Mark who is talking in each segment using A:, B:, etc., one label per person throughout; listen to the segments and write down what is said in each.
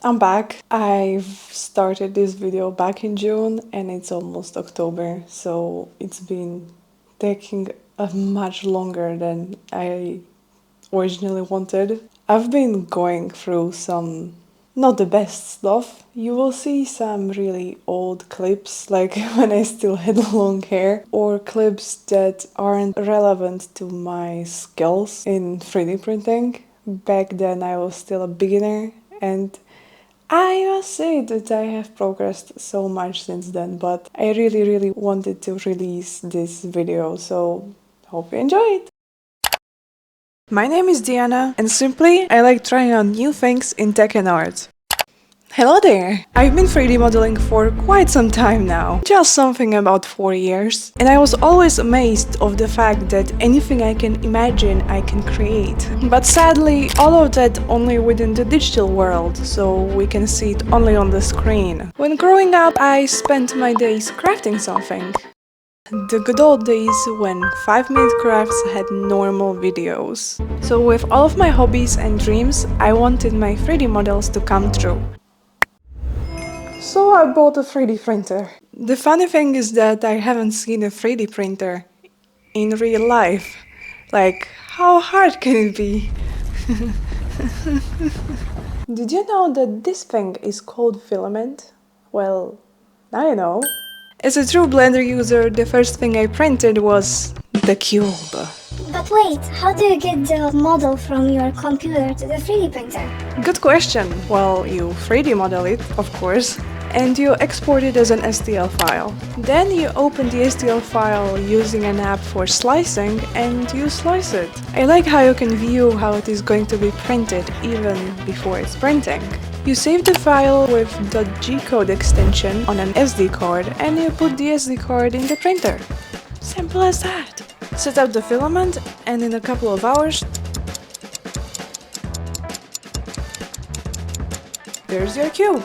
A: I'm back. I've started this video back in June and it's almost October, so it's been taking a much longer than I originally wanted. I've been going through some not the best stuff. You will see some really old clips, like when I still had long hair, or clips that aren't relevant to my skills in 3D printing. Back then, I was still a beginner, and I must say that I have progressed so much since then, but I really wanted to release this video, so hope you enjoy it! My name is Diana, and simply, I like trying out new things in tech and art. Hello there! I've been 3D modeling for quite some time now, just something about 4 years, and I was always amazed of the fact that anything I can imagine I can create. But sadly, all of that only within the digital world, so we can see it only on the screen. When growing up, I spent my days crafting something. The good old days when 5-minute crafts had normal videos. So with all of my hobbies and dreams, I wanted my 3D models to come true. So I bought a 3D printer. The funny thing is that I haven't seen a 3D printer in real life. Like, how hard can it be? Did you know that this thing is called filament? Well, now you know. As a true Blender user, the first thing I printed was the cube.
B: But wait, how do you get the model from your computer to the 3D printer?
A: Good question. Well, you 3D model it, of course, and you export it as an STL file. Then you open the STL file using an app for slicing and you slice it. I like how you can view how it is going to be printed even before it's printing. You save the file with the G-code extension on an SD card and you put the SD card in the printer. Simple as that. Set up the filament and in a couple of hours, there's your cube.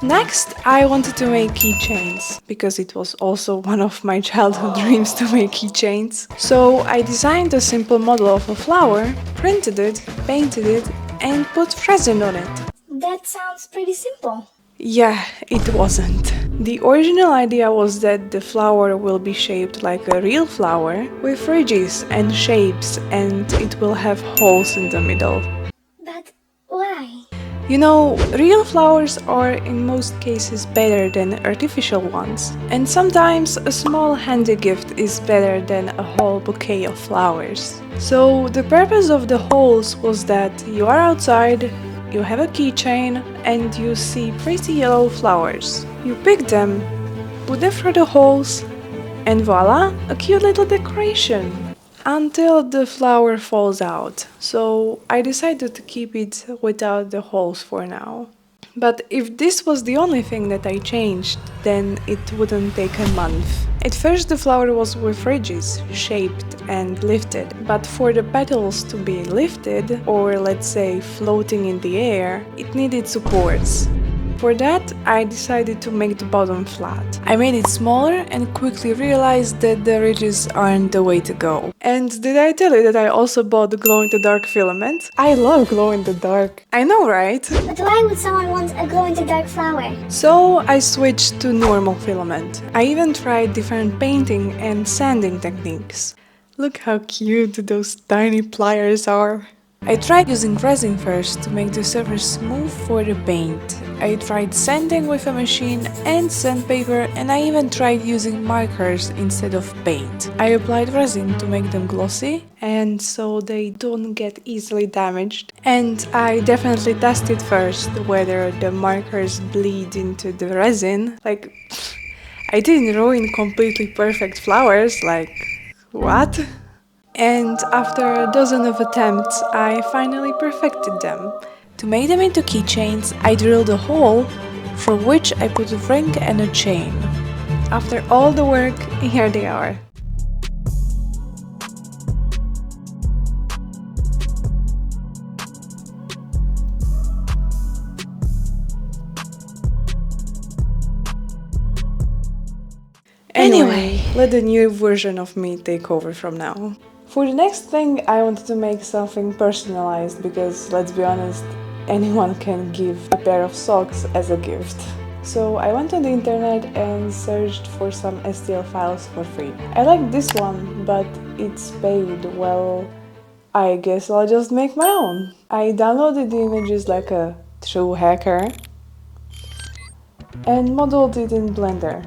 A: Next, I wanted to make keychains, because it was also one of my childhood dreams to make keychains. So I designed a simple model of a flower, printed it, painted it, and put resin on it.
B: That sounds pretty simple.
A: Yeah, it wasn't. The original idea was that the flower will be shaped like a real flower, with ridges and shapes, and it will have holes in the middle.
B: But why?
A: You know, real flowers are in most cases better than artificial ones, and sometimes a small handy gift is better than a whole bouquet of flowers. So the purpose of the holes was that you are outside, you have a keychain, and you see pretty yellow flowers. You pick them, put them through the holes, and voila, a cute little decoration! Until the flower falls out, so I decided to keep it without the holes for now. But if this was the only thing that I changed, then it wouldn't take a month. At first the flower was with ridges, shaped and lifted, but for the petals to be lifted, or let's say floating in the air, it needed supports. For that, I decided to make the bottom flat. I made it smaller and quickly realized that the ridges aren't the way to go. And did I tell you that I also bought the glow-in-the-dark filament? I love glow-in-the-dark. I know, right?
B: But why would someone want a glow-in-the-dark flower?
A: So I switched to normal filament. I even tried different painting and sanding techniques. Look how cute those tiny pliers are. I tried using resin first to make the surface smooth for the paint. I tried sanding with a machine and sandpaper, and I even tried using markers instead of paint. I applied resin to make them glossy and so they don't get easily damaged. And I definitely tested first whether the markers bleed into the resin. Like, I didn't ruin completely perfect flowers, like, what? And after a dozen of attempts, I finally perfected them. To make them into keychains, I drilled a hole through which I put a ring and a chain. After all the work, here they are. Anyway, let the new version of me take over from now. For the next thing, I wanted to make something personalized because, let's be honest, anyone can give a pair of socks as a gift. So I went on the internet and searched for some STL files for free. I like this one, but it's paid. Well, I guess I'll just make my own. I downloaded the images like a true hacker and modeled it in Blender.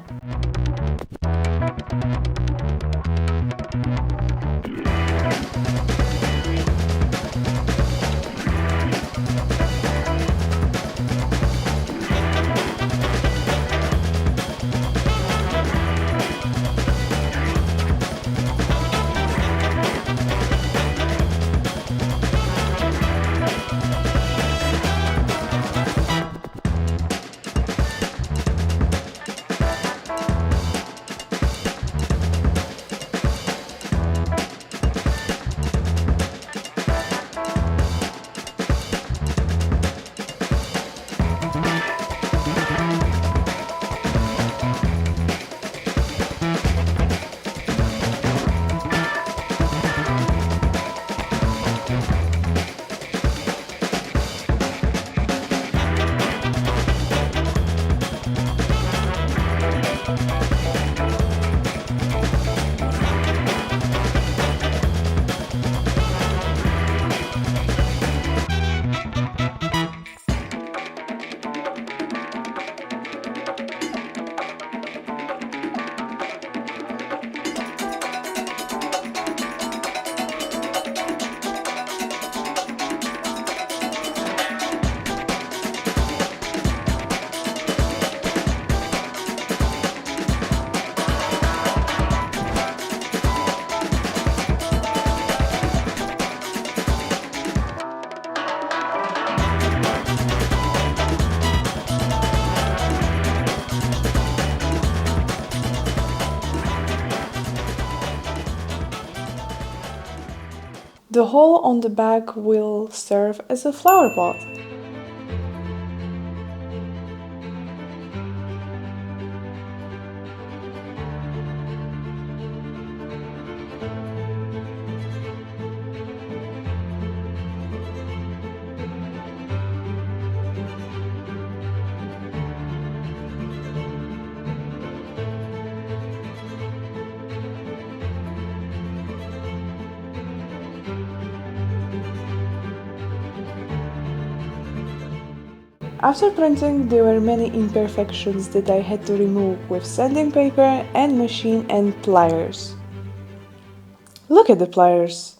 A: The hole on the back will serve as a flower pot. After printing, there were many imperfections that I had to remove with sanding paper and machine and pliers. Look at the pliers.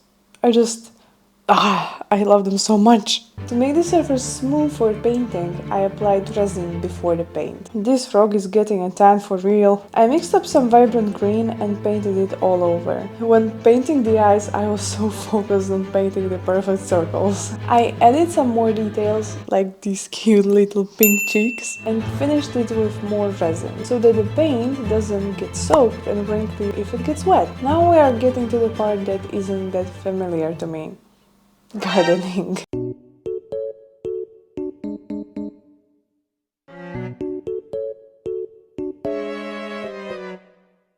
A: I love them so much. To make the surface smooth for painting, I applied resin before the paint. This frog is getting a tan for real. I mixed up some vibrant green and painted it all over. When painting the eyes, I was so focused on painting the perfect circles. I added some more details, like these cute little pink cheeks, and finished it with more resin, so that the paint doesn't get soaked and wrinkly if it gets wet. Now we are getting to the part that isn't that familiar to me. Gardening.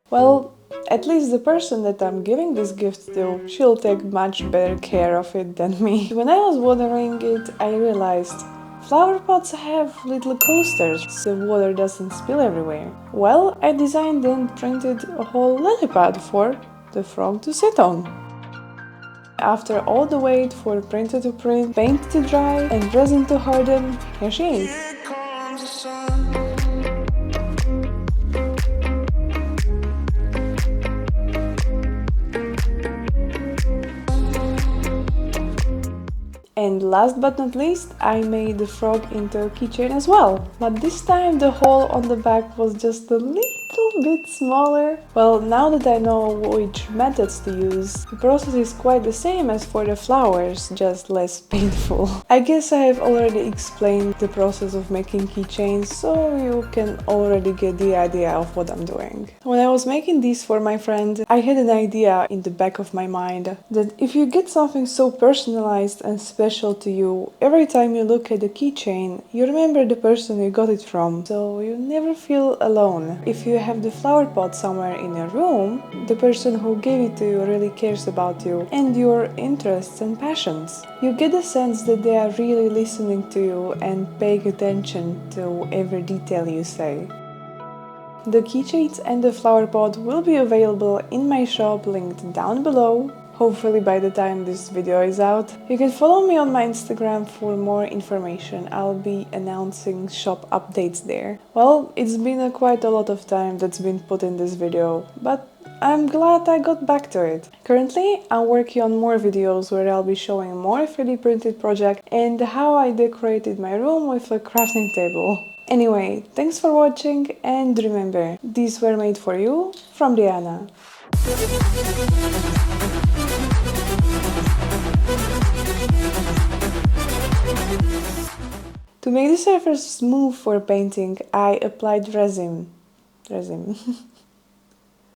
A: Well, at least the person that I'm giving this gift to, she'll take much better care of it than me. When I was watering it, I realized flower pots have little coasters so water doesn't spill everywhere. Well, I designed and printed a whole lily pad for the frog to sit on. After all the wait for printer to print, paint to dry, and resin to harden, here she is. And last but not least, I made the frog into a keychain as well. But this time the hole on the back was just a little bit smaller. Well, now that I know which methods to use, the process is quite the same as for the flowers, just less painful. I guess I have already explained the process of making keychains, so you can already get the idea of what I'm doing. When I was making these for my friend, I had an idea in the back of my mind that if you get something so personalized and special to you, every time you look at the keychain, you remember the person you got it from, so you never feel alone. If you have the flower pot somewhere in your room, the person who gave it to you really cares about you and your interests and passions. You get the sense that they are really listening to you and paying attention to every detail you say. The keychains and the flower pot will be available in my shop linked down below. Hopefully by the time this video is out. You can follow me on my Instagram for more information. I'll be announcing shop updates there. Well, it's been quite a lot of time that's been put in this video, but I'm glad I got back to it. Currently, I'm working on more videos where I'll be showing more 3D printed projects and how I decorated my room with a crafting table. Anyway, thanks for watching and remember, these were made for you from Diana. To make the surface smooth for painting, I applied resin.